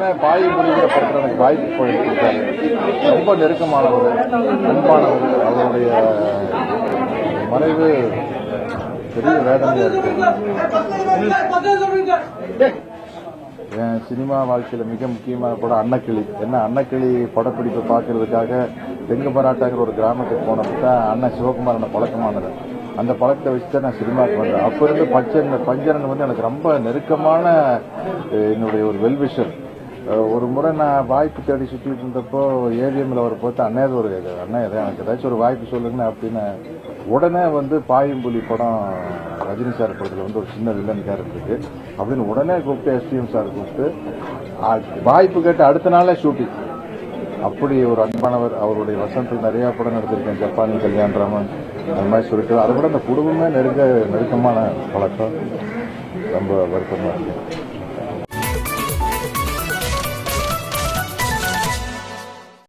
உடனே பாய் முடிகிற படத்தில் எனக்கு வாய்ப்பு போயிருக்காரு. ரொம்ப நெருக்கமானவர், அன்பானவர். அவருடைய மறைவு பெரிய வேதனையா இருக்கு. என் சினிமா வாழ்க்கையில மிக முக்கியமான படம் அன்னக்கிளி. என்ன அன்னக்கிளி படப்பிடிப்பை பார்க்கறதுக்காக தெங்கு மராட்டாங்கிற ஒரு கிராமத்துக்கு போனப்ப தான் அண்ணன் சிவகுமார் என்ன பழக்கமானது. அந்த பழக்கத்தை வச்சுதான் நான் சினிமாவுக்கு வந்தேன். அப்ப இருந்து பஞ்சரன் வந்து எனக்கு ரொம்ப நெருக்கமான என்னுடைய ஒரு வெல்விஷர். ஒரு முறை நான் வாய்ப்பு தேடி சுற்றிட்டு இருந்தப்போ ஏவிஎம்ல அவர் பார்த்து அண்ணா எனக்கு ஏதாச்சும் ஒரு வாய்ப்பு சொல்லுங்க அப்படின்னு உடனே வந்து பாயும்புலி படம் ரஜினி சார் படத்தில் வந்து ஒரு சின்ன வில்லன் கேரக்டர் இருக்கு அப்படின்னு உடனே கூப்பிட்டு எஸ்டிஎம் சார் கூப்பிட்டு வாய்ப்பு கேட்டு அடுத்த நாளே ஷூட்டிங். அப்படி ஒரு அன்பானவர். அவருடைய வசந்தத்தில் நிறைய படம் நடத்திருக்கேன். ஜப்பானி கல்யாணராமன் அந்த மாதிரி சொல்லிட்டு அதை விட அந்த குடும்பமே நெருக்கமான பழக்கம். ரொம்ப வருத்தமா இருக்கு.